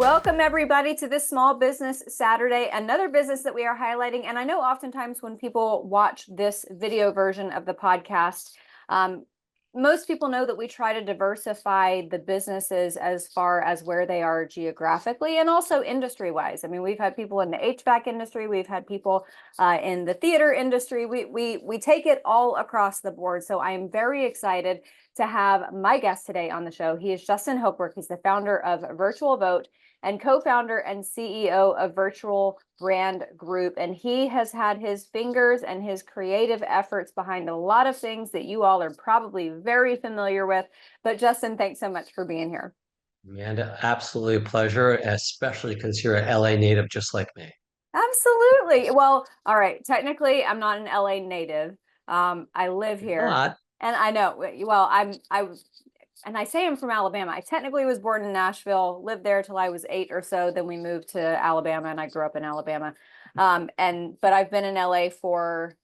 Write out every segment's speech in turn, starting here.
Welcome everybody to this Small Business Saturday, another business that we are highlighting. And I know oftentimes when people watch this video version of the podcast, most people know that we try to diversify the businesses as far as where they are geographically and also industry-wise. I mean, we've had people in the HVAC industry, we've had people in the theater industry. We take it all across the board. So I am very excited to have my guest today on the show. He is Justin Hochberg. He's the founder of Virtual Vote and co-founder and CEO of Virtual Brand Group. And he has had his fingers and his creative efforts behind a lot of things that you all are probably very familiar with. But Justin, thanks so much for being here. Amanda, absolutely a pleasure, especially because you're an LA native just like me. Absolutely. Well, all right. Technically, I'm not an LA native. I live here. Not. And I know, well, and I say I'm from Alabama. I technically was born in Nashville, lived there till I was 8 or so. Then we moved to Alabama and I grew up in Alabama. But I've been in LA for,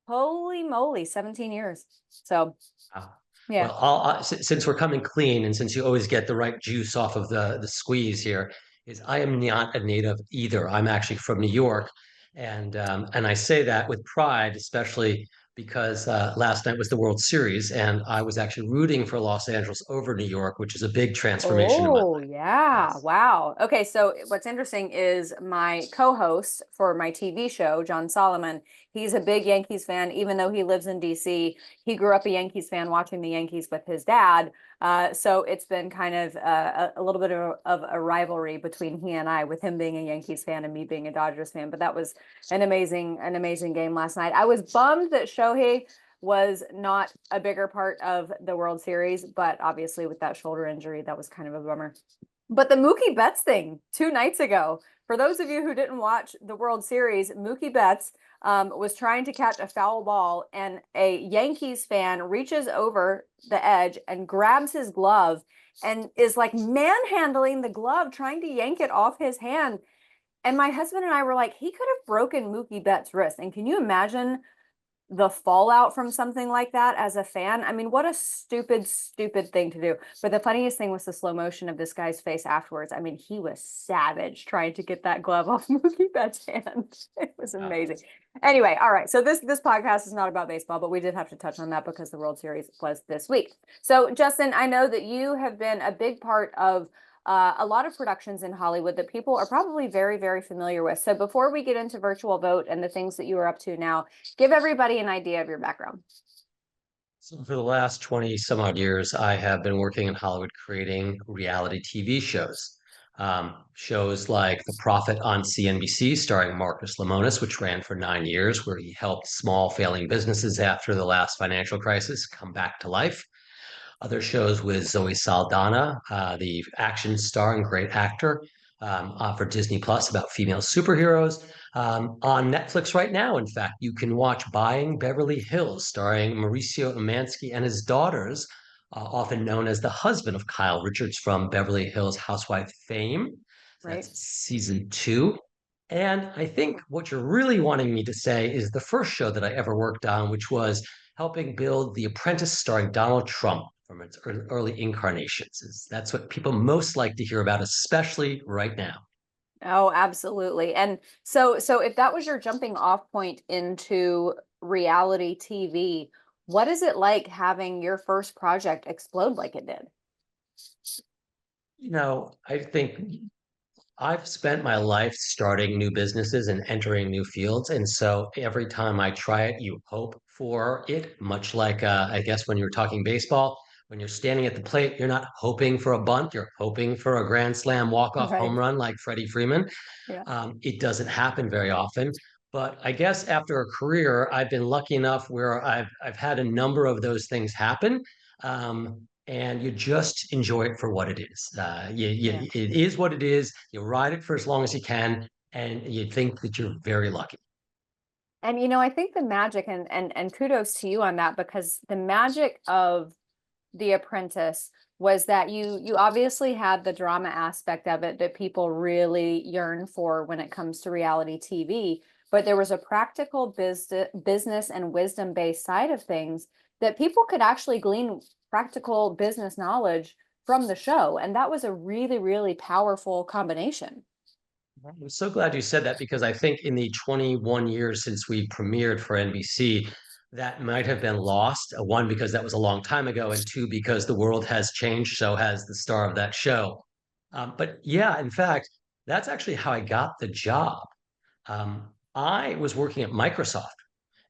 holy moly, 17 years. So, Wow. yeah. Well, since we're coming clean and since you always get the right juice off of the squeeze here, is I am not a native either. I'm actually from New York, and I say that with pride, especially because last night was the World Series, and I was actually rooting for Los Angeles over New York, which is a big transformation in my life. Oh, yeah. Yes. Wow. Okay. So what's interesting is my co-host for my TV show, John Solomon, he's a big Yankees fan, even though he lives in DC. He grew up a Yankees fan watching the Yankees with his dad. So it's been kind of a little bit of a rivalry between he and I, with him being a Yankees fan and me being a Dodgers fan. But that was an amazing game last night. I was bummed that Shohei was not a bigger part of the World Series, but obviously with that shoulder injury, that was kind of a bummer. But the Mookie Betts thing 2 nights ago, for those of you who didn't watch the World Series, Mookie Betts was trying to catch a foul ball, and a Yankees fan reaches over the edge and grabs his glove and is like manhandling the glove, trying to yank it off his hand. And my husband and I were like, he could have broken Mookie Betts' wrist. And can you imagine the fallout from something like that as a fan? I mean, what a stupid thing to do. But the funniest thing was the slow motion of this guy's face afterwards. I mean, he was savage trying to get that glove off Mookie Betts' hand. It was amazing. Anyway, all right. So this podcast is not about baseball, but we did have to touch on that because the World Series was this week. So Justin, I know that you have been a big part of a lot of productions in Hollywood that people are probably very familiar with. So before we get into Virtual Vote and the things that you are up to now, give everybody an idea of your background. So for the last 20 some odd years, I have been working in Hollywood creating reality TV shows. Shows like The Prophet on CNBC, starring Marcus Lemonis, which ran for 9 years, where he helped small failing businesses after the last financial crisis come back to life. Other shows with Zoe Saldana, the action star and great actor, for Disney Plus about female superheroes. On Netflix right now, in fact, you can watch Buying Beverly Hills, starring Mauricio Umansky and his daughters, often known as the husband of Kyle Richards from Beverly Hills Housewife fame. So Right. that's season 2. And I think what you're really wanting me to say is the first show that I ever worked on, which was helping build The Apprentice, starring Donald Trump from its early incarnations. That's what people most like to hear about, especially right now. Oh, absolutely. And so if that was your jumping off point into reality TV, what is it like having your first project explode like it did? I think I've spent my life starting new businesses and entering new fields. And so every time I try it, you hope for it, much like, I guess, when you're talking baseball, when you're standing at the plate, you're not hoping for a bunt, you're hoping for a grand slam walk-off home Right. run like Freddie Freeman. Yeah. It doesn't happen very often. But I guess after a career, I've been lucky enough where I've had a number of those things happen. And you just enjoy it for what it is. Yeah. It is what it is. You ride it for as long as you can, and you think that you're very lucky. And I think the magic, and kudos to you on that, because the magic of The Apprentice was that you obviously had the drama aspect of it that people really yearn for when it comes to reality TV, but there was a practical business and wisdom based side of things that people could actually glean practical business knowledge from the show. And that was a really, really powerful combination. I'm so glad you said that because I think in the 21 years since we premiered for NBC, that might have been lost. One, because that was a long time ago, and two, because the world has changed, so has the star of that show. But yeah, in fact, that's actually how I got the job. I was working at Microsoft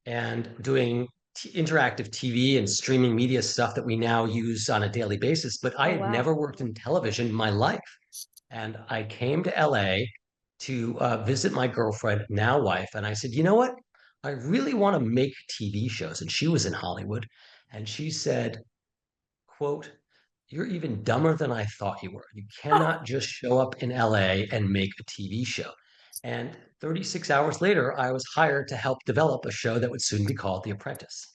and doing interactive TV and streaming media stuff that we now use on a daily basis, but I Oh, had wow. never worked in television in my life. And I came to LA to visit my girlfriend, now wife, and I said, you know what? I really want to make TV shows. And she was in Hollywood. And she said, quote, you're even dumber than I thought you were. You cannot just show up in LA and make a TV show. And 36 hours later, I was hired to help develop a show that would soon be called The Apprentice.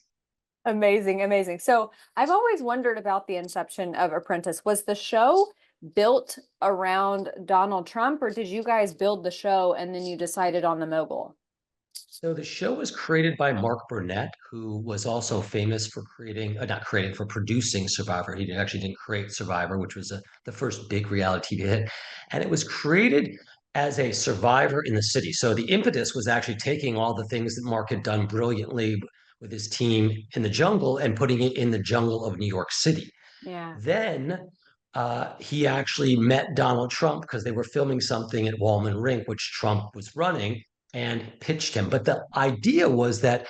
Amazing, amazing. So I've always wondered about the inception of Apprentice. Was the show built around Donald Trump, or did you guys build the show and then you decided on the mogul? So the show was created by Mark Burnett, who was also famous for creating, not creating, for producing Survivor. Actually didn't create Survivor, which was the first big reality TV hit. And it was created as a survivor in the city. So the impetus was actually taking all the things that Mark had done brilliantly with his team in the jungle and putting it in the jungle of New York City. Yeah. Then he actually met Donald Trump because they were filming something at Wallman Rink, which Trump was running, and pitched him. But the idea was that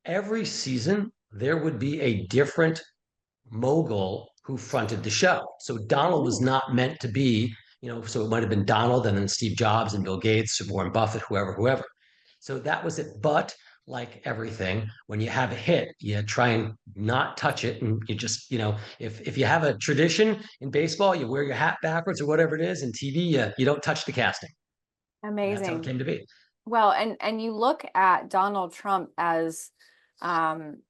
every season there would be a different mogul who fronted the show. So Donald was Ooh, not meant to be, so it might have been Donald and then Steve Jobs and Bill Gates, Warren Buffett, whoever. So that was it. But like everything, when you have a hit, you try and not touch it. And you just, if you have a tradition in baseball, you wear your hat backwards or whatever it is. In TV, you don't touch the casting. And that's how it amazing. came to be. Well, and you look at Donald Trump as um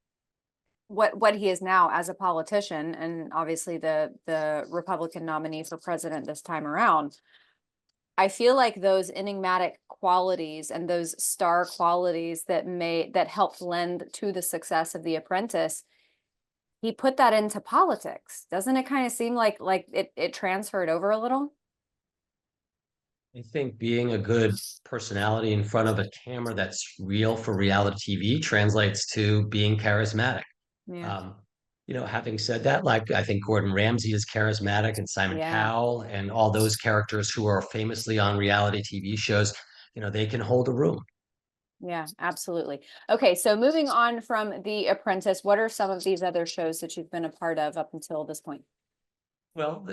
what he is now as a politician, and obviously the Republican nominee for president this time around. I feel like those enigmatic qualities and those star qualities that helped lend to the success of The Apprentice, he put that into politics. Doesn't it kind of seem like it transferred over a little? I think being a good personality in front of a camera that's real for reality TV translates to being charismatic. Yeah. Um, having said that, like I think Gordon Ramsay is charismatic and Simon Yeah. Cowell and all those characters who are famously on reality TV shows, they can hold a room. Yeah, absolutely. Okay, so moving on from The Apprentice, what are some of these other shows that you've been a part of up until this point? Well,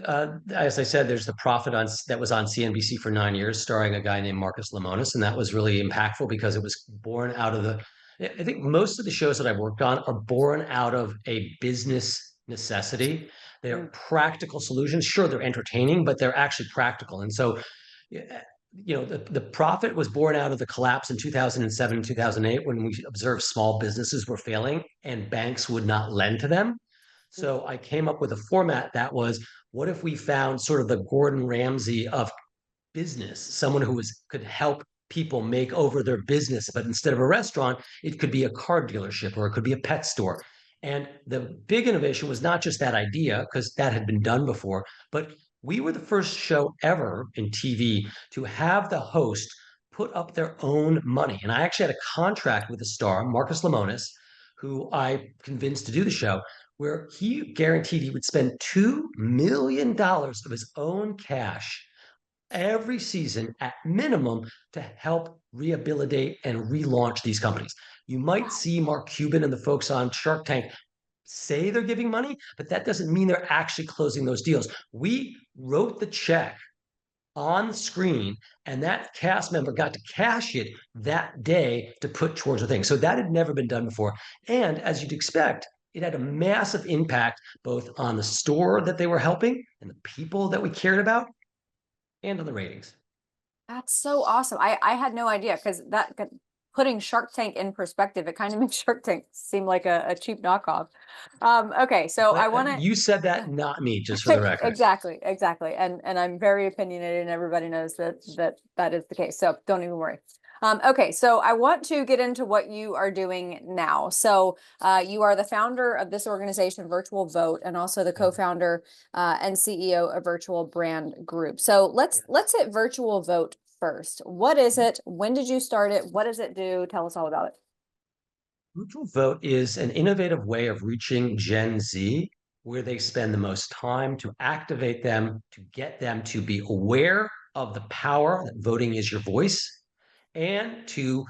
as I said, there's The Prophet that was on CNBC for 9 years, starring a guy named Marcus Lemonis, and that was really impactful because it was born out of the. I think most of the shows that I've worked on are born out of a business necessity. They're Mm, practical solutions. Sure, they're entertaining, but they're actually practical. And so, the Prophet was born out of the collapse in 2007 and 2008 when we observed small businesses were failing and banks would not lend to them. mm. So I came up with a format that was, what if we found sort of the Gordon Ramsay of business, someone who could help people make over their business, but instead of a restaurant, it could be a car dealership or it could be a pet store. And the big innovation was not just that idea, because that had been done before, but we were the first show ever in TV to have the host put up their own money. And I actually had a contract with the star, Marcus Lemonis, who I convinced to do the show, where he guaranteed he would spend $2 million of his own cash every season at minimum to help rehabilitate and relaunch these companies. You might see Mark Cuban and the folks on Shark Tank say they're giving money, but that doesn't mean they're actually closing those deals. We wrote the check on the screen, and that cast member got to cash it that day to put towards a thing. So that had never been done before. And as you'd expect, it had a massive impact both on the store that they were helping and the people that we cared about and on the ratings. That's so awesome. I had no idea because putting Shark Tank in perspective, it kind of makes Shark Tank seem like a cheap knockoff. Okay, so I want to. You said that, not me, just for the record. Exactly, exactly. And I'm very opinionated and everybody knows that is the case. So don't even worry. Okay, so I want to get into what you are doing now. So you are the founder of this organization, Virtual Vote, and also the co-founder and CEO of Virtual Brand Group. So let's hit Virtual Vote first. What is it? When did you start it? What does it do? Tell us all about it. Virtual Vote is an innovative way of reaching Gen Z where they spend the most time to activate them, to get them to be aware of the power that voting is your voice, and to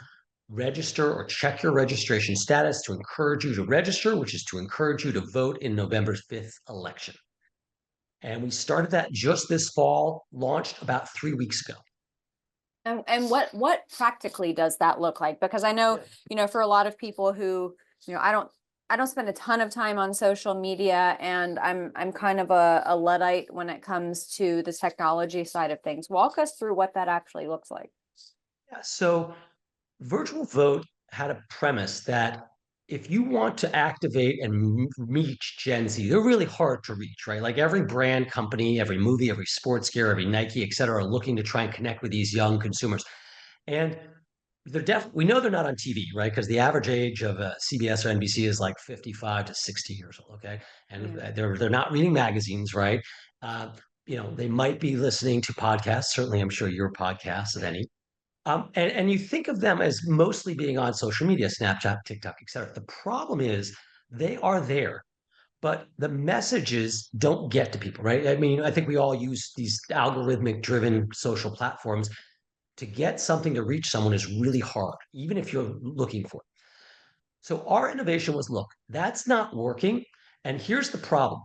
register or check your registration status to encourage you to register, which is to encourage you to vote in November's 5th election. And we started that just this fall, launched about 3 weeks ago. And what practically does that look like? Because I know, for a lot of people who, I don't spend a ton of time on social media, and I'm kind of a Luddite when it comes to the technology side of things. Walk us through what that actually looks like. Yeah, so Virtual Vote had a premise that if you want to activate and reach Gen Z, they're really hard to reach, right? Like every brand company, every movie, every sports gear, every Nike, et cetera, are looking to try and connect with these young consumers. And we know they're not on TV, right? Because the average age of CBS or NBC is like 55 to 60 years old, okay? And Mm. they're not reading magazines, right? They might be listening to podcasts. Certainly, I'm sure your podcast of any. And you think of them as mostly being on social media, Snapchat, TikTok, et cetera. The problem is they are there, but the messages don't get to people, right? I mean, I think we all use these algorithmic driven social platforms. To get something to reach someone is really hard, even if you're looking for it. So our innovation was, look, that's not working. And here's the problem.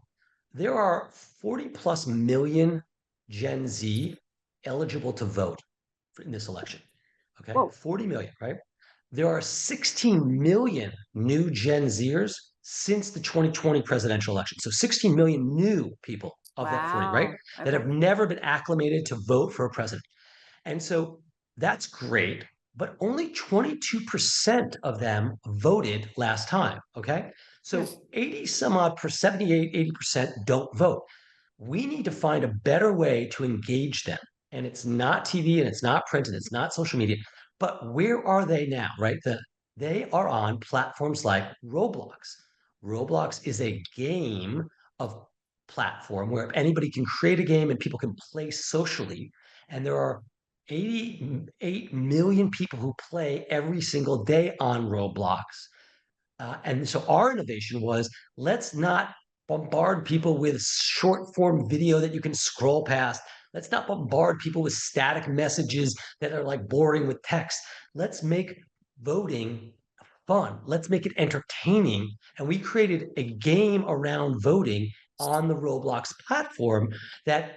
There are 40 plus million Gen Z eligible to vote in this election. Okay, Whoa. 40 million, right? There are 16 million new Gen Zers since the 2020 presidential election. So 16 million new people of that 40, right? Wow. That Okay. have never been acclimated to vote for a president. And so that's great, but only 22% of them voted last time. Okay. Hmm. So 80 some odd per 78, 80% don't vote. We need to find a better way to engage them. And it's not TV and it's not print and it's not social media. But where are they now? Right? They are on platforms like Roblox. Roblox is a game of platform where anybody can create a game and people can play socially. And there are 88 million people who play every single day on Roblox. And so our innovation was, let's not bombard people with short form video that you can scroll past. Let's not bombard people with static messages that are like boring with text. Let's make voting fun. Let's make it entertaining. And we created a game around voting on the Roblox platform that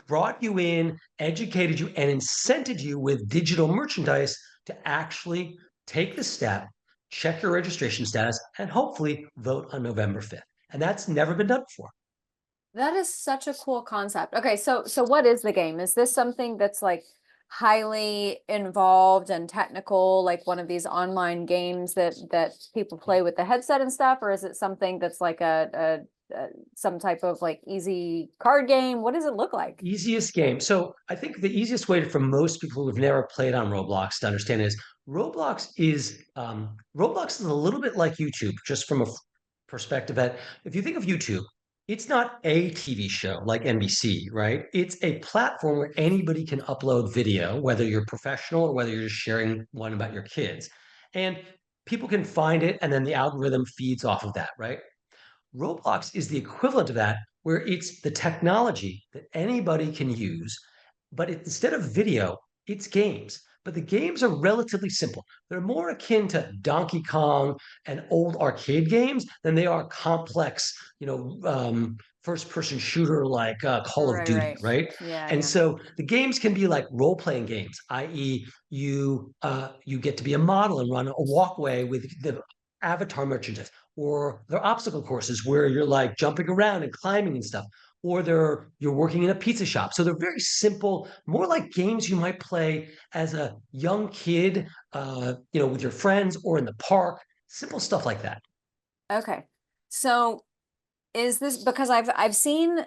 brought you in, educated you, and incented you with digital merchandise to actually take the step, check your registration status, and hopefully vote on November 5th. And that's never been done before. That is such a cool concept. Okay, so what is the game? Is this something that's like highly involved and technical, like one of these online games that people play with the headset and stuff, or is it something that's like a some type of like easy card game? What does it look like? Easiest game. So I think the easiest way for most people who've never played on Roblox to understand is Roblox is a little bit like YouTube, just from a perspective that if you think of YouTube, it's not a TV show like NBC, right? It's a platform where anybody can upload video, whether you're professional or whether you're just sharing one about your kids. And people can find it, and then the algorithm feeds off of that, right? Roblox is the equivalent of that, where it's the technology that anybody can use, but instead of video, it's games. But the games are relatively simple. They're more akin to Donkey Kong and old arcade games than they are complex, first-person shooter like Call of Right, Duty, right. right? Yeah, And yeah. so the games can be like role-playing games, i.e., you get to be a model and run a walkway with the avatar merchandise, or they're obstacle courses where you're like jumping around and climbing and stuff, or you're working in a pizza shop. So they're very simple, more like games you might play as a young kid, with your friends or in the park, simple stuff like that. Okay. So is this because I've seen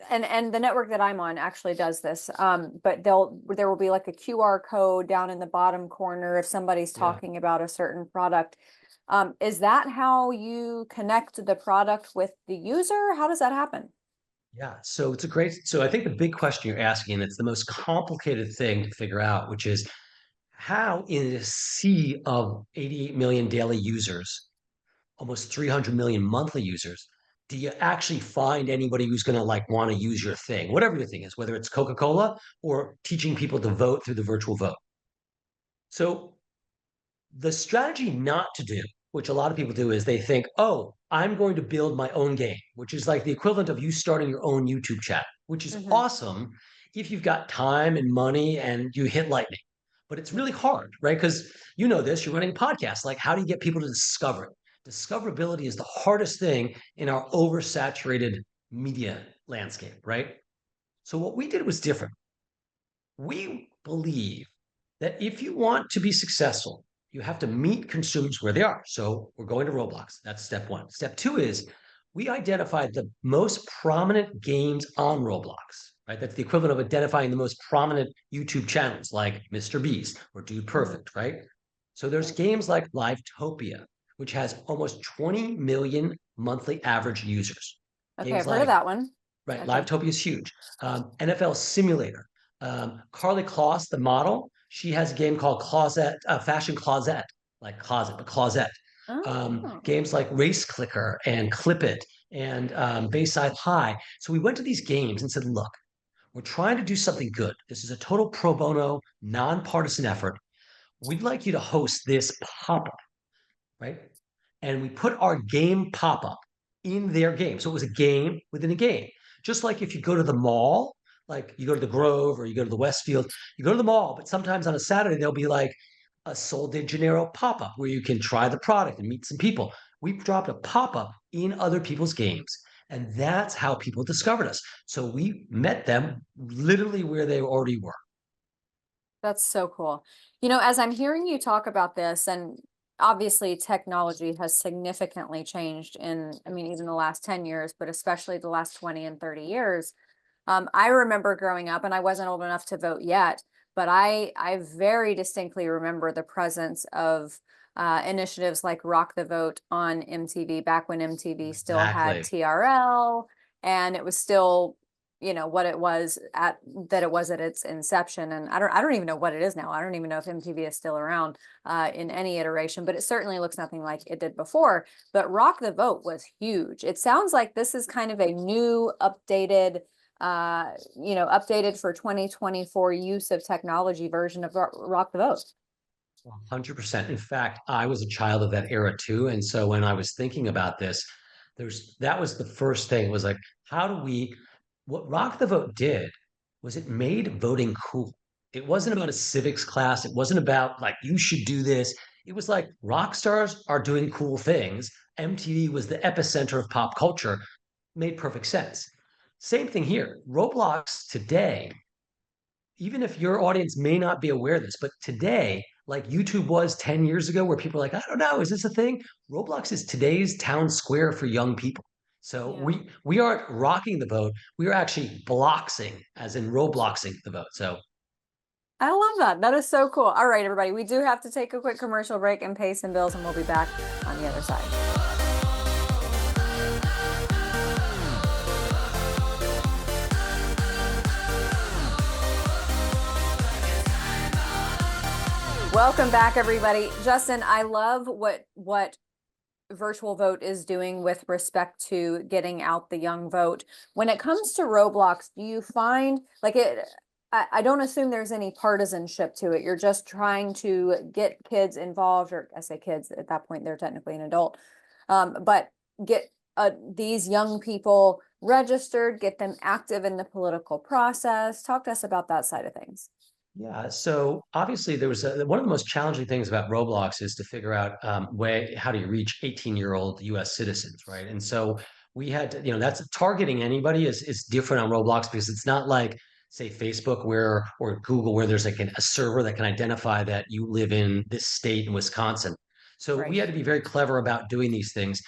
and the network that I'm on actually does this. But there will be like a QR code down in the bottom corner if somebody's Yeah. talking about a certain product. Is that how you connect the product with the user? How does that happen? Yeah, so so I think the big question you're asking, and it's the most complicated thing to figure out, which is how in a sea of 88 million daily users, almost 300 million monthly users, do you actually find anybody who's going to like want to use your thing, whatever your thing is, whether it's Coca-Cola or teaching people to vote through the virtual vote? So the strategy not to do, which a lot of people do, is they think, oh, I'm going to build my own game, which is like the equivalent of you starting your own YouTube channel, which is Hmm. awesome if you've got time and money and you hit lightning. But it's really hard, right? Because you know this, you're running podcasts. Like, how do you get people to discover it? Discoverability is the hardest thing in our oversaturated media landscape, right? So, what we did was different. We believe that if you want to be successful, you have to meet consumers where they are. So we're going to Roblox. That's step one. Step two is we identified the most prominent games on Roblox, right? That's the equivalent of identifying the most prominent YouTube channels like Mr. Beast or Dude Hmm. Perfect, right? So there's Right. games like Livetopia, which has almost 20 million monthly average users. Okay, Games I've heard of like that one. Right. Okay. Livetopia is huge. NFL Simulator. Carly Kloss, the model, she has a game called Closet, Fashion Closet, like closet, but closet. Oh, Games like Race Clicker and Clip It and Bayside High. So we went to these games and said, look, we're trying to do something good. This is a total pro bono, nonpartisan effort. We'd like you to host this pop up, right? And we put our game pop up in their game. So it was a game within a game. Just like if you go to the mall, like you go to the Grove or you go to the Westfield, you go to the mall, but sometimes on a Saturday, there'll be like a Sol de Janeiro pop up where you can try the product and meet some people. We've dropped a pop up in other people's games. And that's how people discovered us. So we met them literally where they already were. that's so cool. As I'm hearing you talk about this, and obviously technology has significantly changed in, I mean, even the last 10 years, but especially the last 20 and 30 years. I remember growing up, and I wasn't old enough to vote yet, but I very distinctly remember the presence of initiatives like Rock the Vote on MTV back when MTV still had Exactly. TRL, and it was still, what it was at its inception. And I don't even know what it is now. I don't even know if MTV is still around in any iteration, but it certainly looks nothing like it did before. But Rock the Vote was huge. It sounds like this is kind of a new, updated for 2024 use of technology version of Rock the Vote. 100%. In fact, I was a child of that era too. And so when I was thinking about this, that was the first thing was like, how do we, what Rock the Vote did was it made voting cool. It wasn't about a civics class. It wasn't about like, you should do this. It was like rock stars are doing cool things. MTV was the epicenter of pop culture. Made perfect sense. Same thing here. Roblox today, even if your audience may not be aware of this, but today, like YouTube was 10 years ago, where people are like, I don't know, is this a thing? Roblox is today's town square for young people. So Yeah. we aren't rocking the vote. We are actually bloxing, as in Robloxing the vote. So I love that. That is so cool. All right, everybody, we do have to take a quick commercial break and pay some bills, and we'll be back on the other side. Welcome back, everybody. Justin, I love what virtual vote is doing with respect to getting out the young vote. When it comes to Roblox, do you find like it? I don't assume there's any partisanship to it. You're just trying to get kids involved, or I say kids, at that point they're technically an adult, but get these young people registered, get them active in the political process. Talk to us about that side of things. yeah, so obviously there was one of the most challenging things about Roblox is to figure out how do you reach 18-year-old US citizens, right? And so we had to, that's targeting anybody is different on Roblox because it's not like say Facebook where or Google where there's like a server that can identify that you live in this state in Wisconsin. So we Right. had to be very clever about doing these things.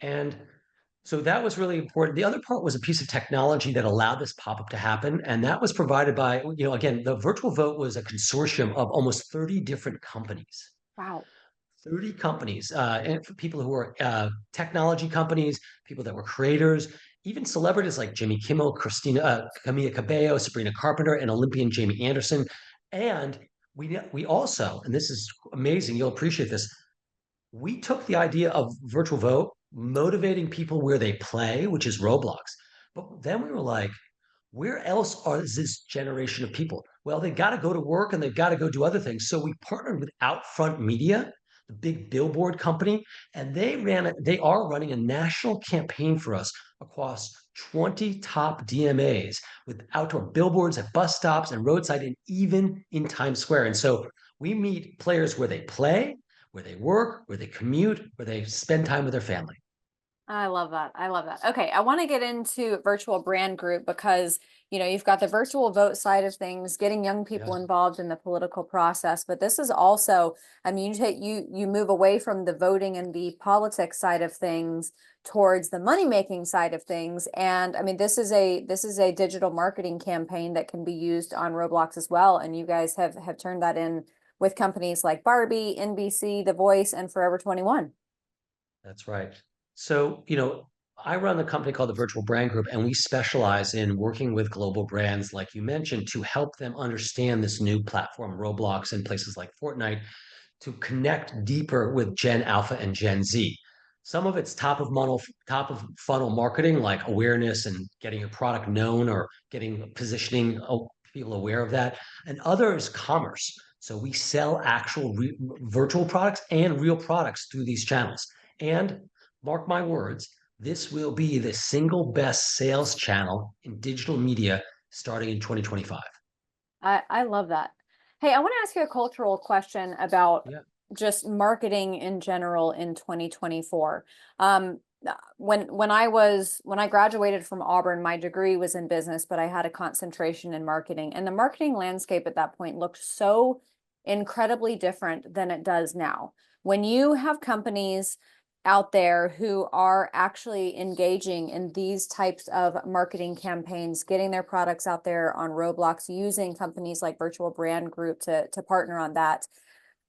And So that was really important. The other part was a piece of technology that allowed this pop-up to happen, and that was provided by, again, the virtual vote was a consortium of almost 30 different companies. Wow. 30 companies, and for people who were technology companies, people that were creators, even celebrities like Jimmy Kimmel, Camila Cabello, Sabrina Carpenter, and Olympian Jamie Anderson. And we also, and this is amazing, you'll appreciate this, we took the idea of virtual vote, motivating people where they play, which is Roblox. But then we were like, where else is this generation of people? Well, they got to go to work and they've got to go do other things. So we partnered with Outfront Media, the big billboard company, and they are running a national campaign for us across 20 top DMAs with outdoor billboards at bus stops and roadside and even in Times Square. And so we meet players where they play, where they work, where they commute, where they spend time with their family. I love that. I love that. Okay, I want to get into virtual brand group because, you've got the virtual vote side of things, getting young people Yes. involved in the political process, but this is also, I mean, you move away from the voting and the politics side of things towards the money making side of things. And I mean, this is a digital marketing campaign that can be used on Roblox as well. And you guys have turned that in with companies like Barbie, NBC, The Voice, and Forever 21. That's right. So, I run the company called the Virtual Brand Group, and we specialize in working with global brands, like you mentioned, to help them understand this new platform, Roblox, and places like Fortnite, to connect deeper with Gen Alpha and Gen Z. Some of it's top of funnel marketing, like awareness and getting your product known or getting positioning people aware of that, and other is commerce. So we sell actual virtual products and real products through these channels. And mark my words, this will be the single best sales channel in digital media starting in 2025. I love that. Hey, I want to ask you a cultural question about Yeah. just marketing in general in 2024. When I graduated from Auburn, my degree was in business, but I had a concentration in marketing, and the marketing landscape at that point looked so incredibly different than it does now. When you have companies out there who are actually engaging in these types of marketing campaigns, getting their products out there on Roblox, using companies like Virtual Brand Group to partner on that.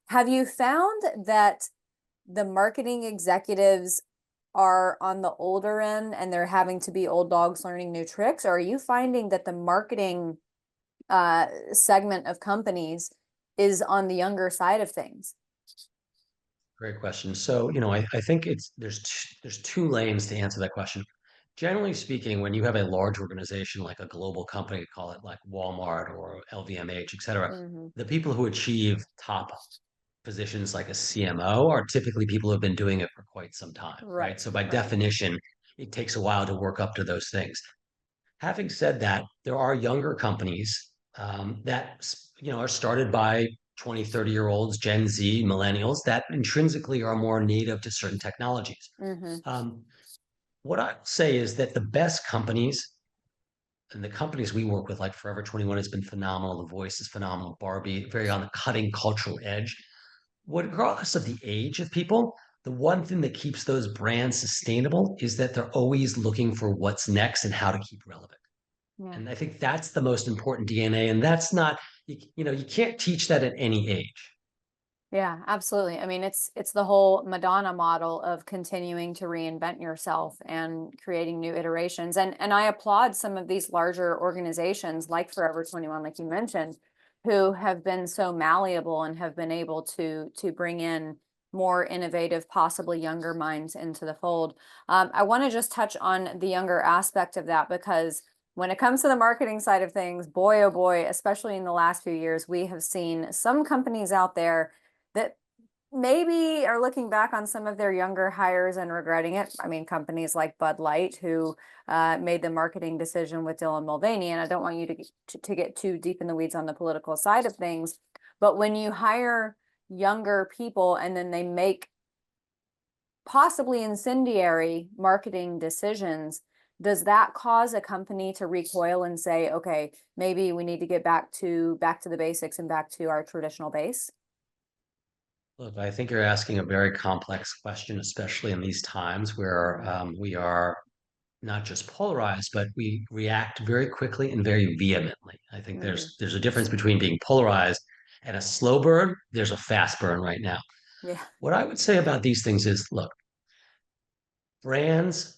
Have you found that the marketing executives are on the older end and they're having to be old dogs learning new tricks? Or are you finding that the marketing segment of companies is on the younger side of things? Great question. So, I think there's two lanes to answer that question. Generally speaking, when you have a large organization like a global company, call it like Walmart or LVMH, et cetera, Hmm. the people who achieve top positions like a CMO are typically people who have been doing it for quite some time, Right, right? So by right. definition, it takes a while to work up to those things. Having said that, there are younger companies that are started by 20, 30-year-olds, Gen Z, millennials that intrinsically are more native to certain technologies. Hmm. Um, what I say is that the best companies and the companies we work with, like Forever 21 has been phenomenal. The Voice is phenomenal. Barbie, very on the cutting cultural edge. Regardless of the age of people, the one thing that keeps those brands sustainable is that they're always looking for what's next and how to keep relevant. Yeah. And I think that's the most important DNA. And that's not, you can't teach that at any age. Yeah, absolutely. I mean, it's the whole Madonna model of continuing to reinvent yourself and creating new iterations. And I applaud some of these larger organizations like Forever 21, like you mentioned, who have been so malleable and have been able to bring in more innovative, possibly younger minds into the fold. I want to just touch on the younger aspect of that because when it comes to the marketing side of things, boy, oh boy, especially in the last few years, we have seen some companies out there that maybe are looking back on some of their younger hires and regretting it. I mean, companies like Bud Light, who made the marketing decision with Dylan Mulvaney, and I don't want you to get too deep in the weeds on the political side of things, but when you hire younger people and then they make possibly incendiary marketing decisions, does that cause a company to recoil and say, okay, maybe we need to get back to the basics and back to our traditional base? Look, I think you're asking a very complex question, especially in these times where we are not just polarized, but we react very quickly and very vehemently. I think Hmm. there's a difference between being polarized and a slow burn. There's a fast burn right now. Yeah, What I would say about these things is, look, brands,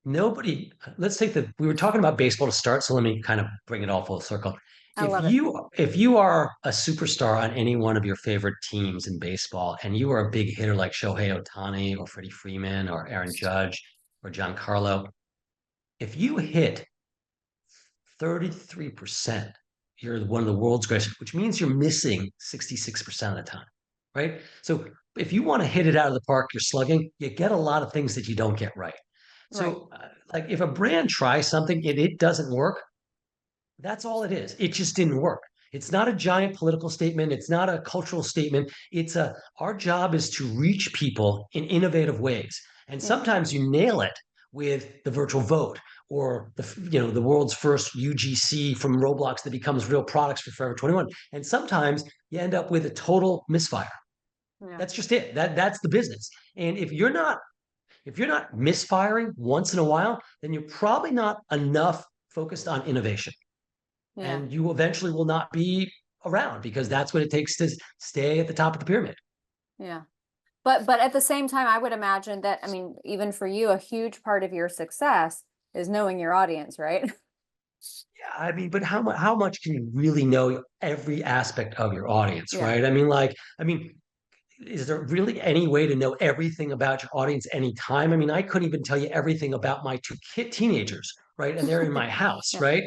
nobody, let's take we were talking about baseball to start, so let me kind of bring it all full circle. I love it. If you are a superstar on any one of your favorite teams in baseball and you are a big hitter like Shohei Ohtani or Freddie Freeman or Aaron Judge or Giancarlo, if you hit 33%, you're one of the world's greatest, which means you're missing 66% of the time, right? So if you want to hit it out of the park, you're slugging, you get a lot of things that you don't get right. Right. So, like if a brand tries something and it doesn't work, that's all it is. It just didn't work. It's not a giant political statement. It's not a cultural statement. Our job is to reach people in innovative ways. And Yeah. sometimes you nail it with the virtual vote or the world's first UGC from Roblox that becomes real products for Forever 21. And sometimes you end up with a total misfire. Yeah. That's just it. That's the business. And if you're not misfiring once in a while, then you're probably not enough focused on innovation Yeah. and you eventually will not be around because that's what it takes to stay at the top of the pyramid. Yeah. But at the same time, I would imagine that, I mean, even for you, a huge part of your success is knowing your audience, right? Yeah, I mean, but how much can you really know every aspect of your audience, Yeah. right? I mean, is there really any way to know everything about your audience anytime? I mean, I couldn't even tell you everything about my two teenagers, right? And they're in my house, Yeah. right?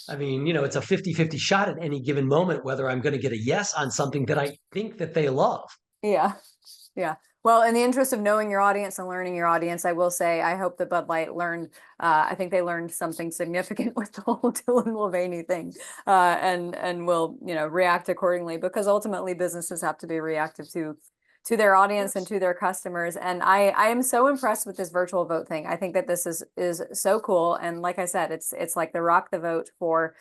I mean, it's a 50-50 shot at any given moment whether I'm going to get a yes on something that I think that they love. Yeah. Yeah. Well, in the interest of knowing your audience and learning your audience, I will say I hope that Bud Light learned. I think they learned something significant with the whole Dylan Mulvaney thing, and will react accordingly because ultimately businesses have to be reactive to their audience and to their customers. And I am so impressed with this virtual vote thing. I think that this is so cool. And like I said, it's like the rock the vote for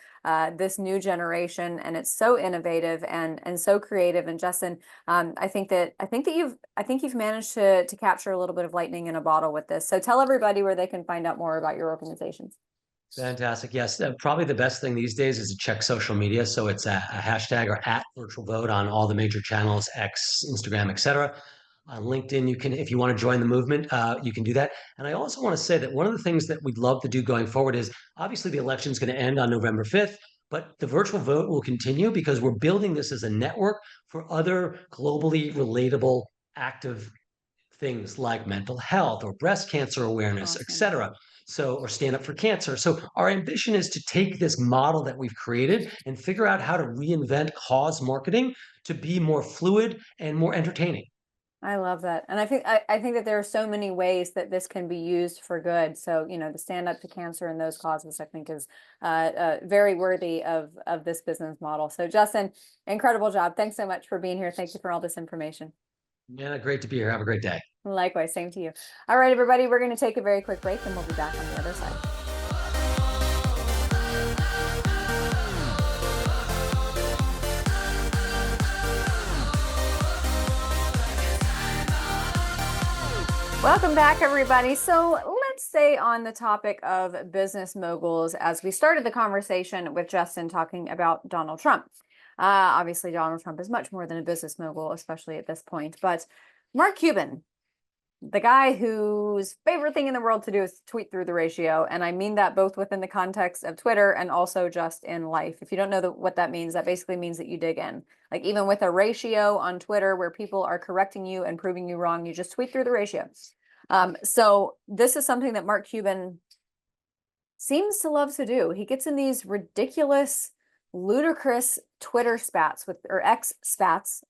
this new generation, and it's so innovative and so creative. And Justin, I think you've managed to capture a little bit of lightning in a bottle with this. So tell everybody where they can find out more about your organizations. Fantastic. Yes, probably the best thing these days is to check social media. So it's a hashtag or at virtual vote on all the major channels, X, Instagram, etc. On LinkedIn, you can, if you want to join the movement, you can do that. And I also want to say that one of the things that we'd love to do going forward is obviously the election is going to end on November 5th, but the virtual vote will continue because we're building this as a network for other globally relatable active things like mental health or breast cancer awareness, et Awesome. cetera. So, or stand up for cancer. So, our ambition is to take this model that we've created and figure out how to reinvent cause marketing to be more fluid and more entertaining. I love that. And I think that there are so many ways that this can be used for good. So, the stand up to cancer and those causes, I think is very worthy of this business model. So Justin, incredible job. Thanks so much for being here. Thank you for all this information. Yeah, great to be here. Have a great day. Likewise, same to you. All right, everybody, we're going to take a very quick break and we'll be back on the other side. Welcome back, everybody. So let's stay on the topic of business moguls as we started the conversation with Justin talking about Donald Trump. Obviously, Donald Trump is much more than a business mogul, especially at this point. But Mark Cuban, the guy whose favorite thing in the world to do is tweet through the ratio. And I mean that both within the context of Twitter and also just in life. If you don't know what that means, that basically means that you dig in. Like even with a ratio on Twitter where people are correcting you and proving you wrong, you just tweet through the ratio. So this is something that Mark Cuban seems to love to do. He gets in these ridiculous, ludicrous Twitter spats or X spats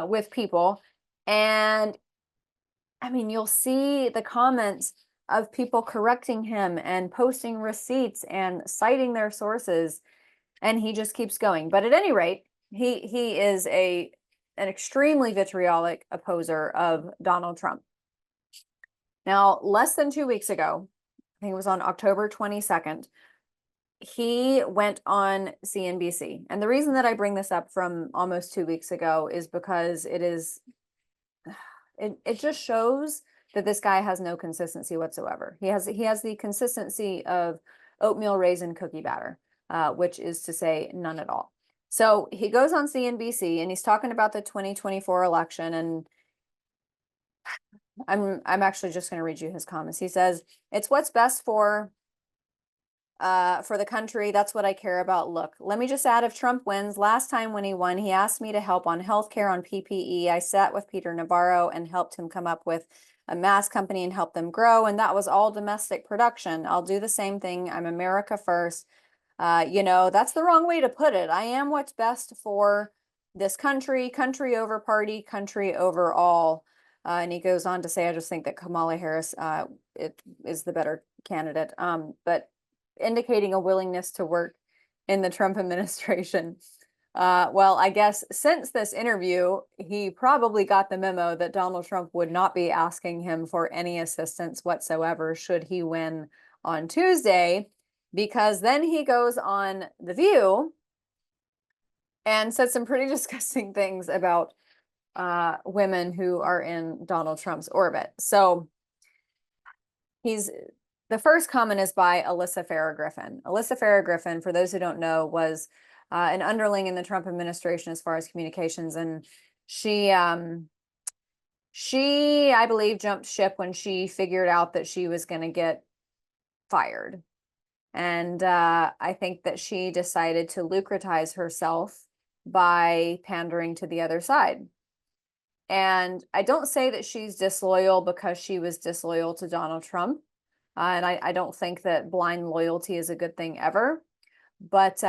with people. And I mean, you'll see the comments of people correcting him and posting receipts and citing their sources, and he just keeps going. But at any rate, he is an extremely vitriolic opposer of Donald Trump. Now, less than 2 weeks ago, I think it was on October 22nd, he went on CNBC. And the reason that I bring this up from almost 2 weeks ago is because it just shows that this guy has no consistency whatsoever. He has the consistency of oatmeal raisin cookie batter, which is to say none at all. So he goes on CNBC and he's talking about the 2024 election, and I'm actually just going to read you his comments. He says, "It's what's best for the country. That's what I care about. Look, let me just add, if Trump wins, last time when he won, he asked me to help on healthcare, on PPE. I sat with Peter Navarro and helped him come up with a mask company and help them grow. And that was all domestic production. I'll do the same thing. I'm America first. That's the wrong way to put it. I am what's best for this country, country over party, country over all." And he goes on to say, "I just think that Kamala Harris it is the better candidate." But indicating a willingness to work in the Trump administration. Well, I guess since this interview, he probably got the memo that Donald Trump would not be asking him for any assistance whatsoever should he win on Tuesday, because then he goes on The View and said some pretty disgusting things about women who are in Donald Trump's orbit. So the first comment is by Alyssa Farah Griffin. Alyssa Farah Griffin, for those who don't know, was an underling in the Trump administration as far as communications, and she, I believe, jumped ship when she figured out that she was going to get fired. And I think that she decided to lucratize herself by pandering to the other side. And I don't say that she's disloyal because she was disloyal to Donald Trump. And I don't think that blind loyalty is a good thing ever. But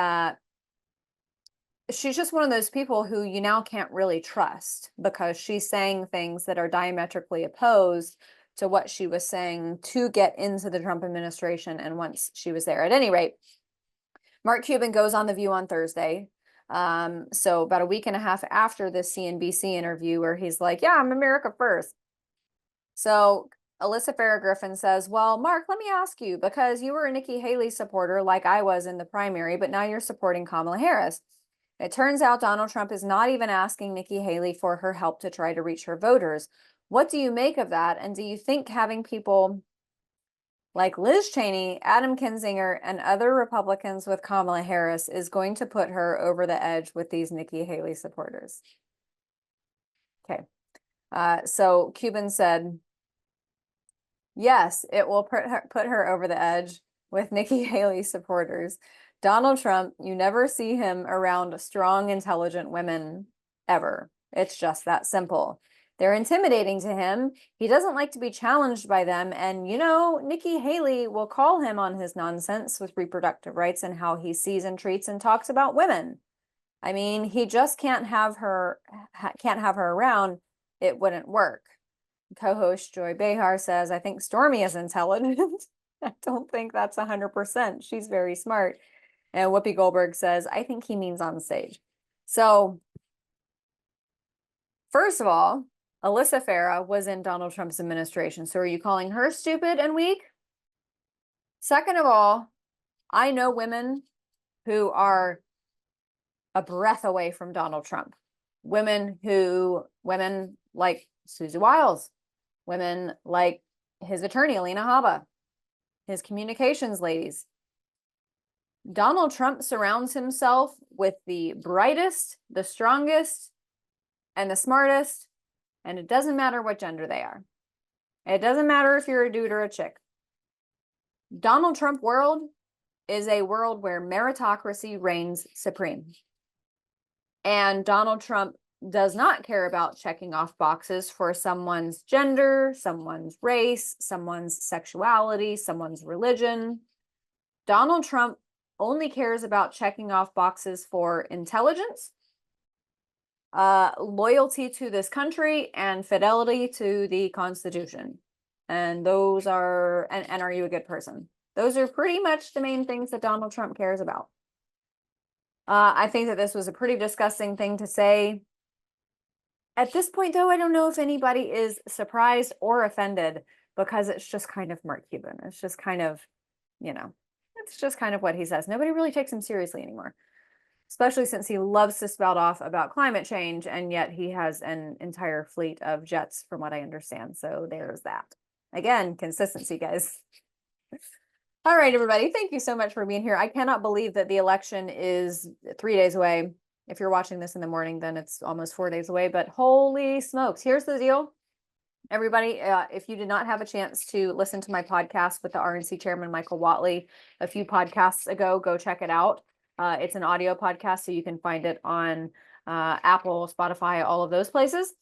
she's just one of those people who you now can't really trust, because she's saying things that are diametrically opposed to what she was saying to get into the Trump administration and once she was there. At any rate, Mark Cuban goes on The View on Thursday. So about a week and a half after this CNBC interview where he's like, "Yeah, I'm America first." So Alyssa Farah Griffin says, "Well, Mark, let me ask you, because you were a Nikki Haley supporter like I was in the primary, but now you're supporting Kamala Harris. It turns out Donald Trump is not even asking Nikki Haley for her help to try to reach her voters. What do you make of that? And do you think having people like Liz Cheney, Adam Kinzinger, and other Republicans with Kamala Harris is going to put her over the edge with these Nikki Haley supporters?" Okay. So Cuban said, "Yes, it will put her over the edge with Nikki Haley supporters. Donald Trump, you never see him around strong, intelligent women ever. It's just that simple. They're intimidating to him. He doesn't like to be challenged by them. And, Nikki Haley will call him on his nonsense with reproductive rights and how he sees and treats and talks about women. I mean, he just can't have her around. It wouldn't work." Co-host Joy Behar says, "I think Stormy is intelligent." I don't think that's 100%. She's very smart. And Whoopi Goldberg says, "I think he means on stage." So, first of all, Alyssa Farah was in Donald Trump's administration. So are you calling her stupid and weak? Second of all, I know women who are a breath away from Donald Trump. Women like Susie Wiles, women like his attorney, Alina Habba, his communications ladies. Donald Trump surrounds himself with the brightest, the strongest, and the smartest, and it doesn't matter what gender they are. It doesn't matter if you're a dude or a chick. Donald Trump world is a world where meritocracy reigns supreme. And Donald Trump does not care about checking off boxes for someone's gender, someone's race, someone's sexuality, someone's religion. Donald Trump only cares about checking off boxes for intelligence, loyalty to this country, and fidelity to the Constitution. And those are, and are you a good person? Those are pretty much the main things that Donald Trump cares about. I think that this was a pretty disgusting thing to say. At this point, though, I don't know if anybody is surprised or offended, because it's just kind of Mark Cuban. It's just kind of, That's just kind of what he says. Nobody really takes him seriously anymore, especially since he loves to spout off about climate change, and yet he has an entire fleet of jets, from what I understand. So there's that. Again, consistency, guys. All right, everybody. Thank you so much for being here. I cannot believe that the election is 3 days away. If you're watching this in the morning, then it's almost 4 days away, but holy smokes. Here's the deal. Everybody, if you did not have a chance to listen to my podcast with the RNC chairman, Michael Watley, a few podcasts ago, go check it out. It's an audio podcast, so you can find it on Apple, Spotify, all of those places.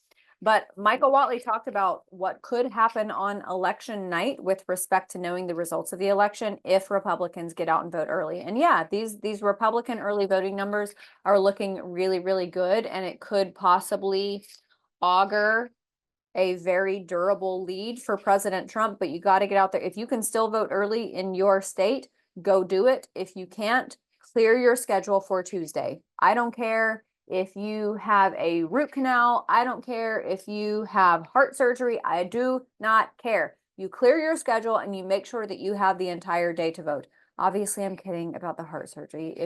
But Michael Watley talked about what could happen on election night with respect to knowing the results of the election if Republicans get out and vote early. And yeah, these Republican early voting numbers are looking really, really good, and it could possibly augur a very durable lead for President Trump, but you got to get out there. If you can still vote early in your state, go do it. If you can't, clear your schedule for Tuesday. I don't care if you have a root canal. I don't care if you have heart surgery. I do not care. You clear your schedule and you make sure that you have the entire day to vote. Obviously, I'm kidding about the heart surgery.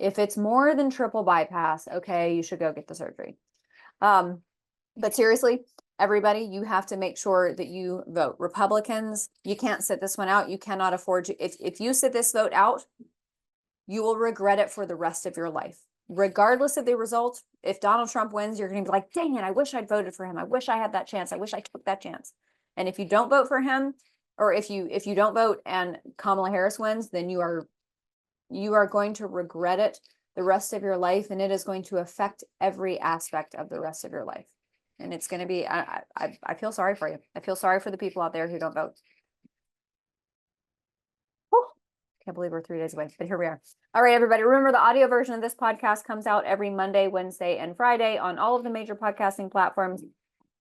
If it's more than triple bypass, okay, you should go get the surgery. But seriously, everybody, you have to make sure that you vote. Republicans, you can't sit this one out. You cannot afford to. If you sit this vote out, you will regret it for the rest of your life. Regardless of the results, if Donald Trump wins, you're going to be like, dang it, I wish I'd voted for him. I wish I had that chance. I wish I took that chance. And if you don't vote for him, or if you don't vote and Kamala Harris wins, then you are going to regret it the rest of your life, and it is going to affect every aspect of the rest of your life. And it's going to be, I feel sorry for you. I feel sorry for the people out there who don't vote. Whew. Can't believe we're 3 days away, but here we are. All right, everybody. Remember, the audio version of this podcast comes out every Monday, Wednesday, and Friday on all of the major podcasting platforms.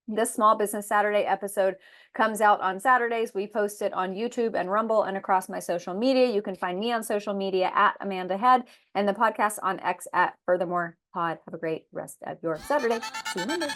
This Small Business Saturday episode comes out on Saturdays. We post it on YouTube and Rumble and across my social media. You can find me on social media at Amanda Head, and the podcast on X at Furthermore Pod. Have a great rest of your Saturday. See you Monday.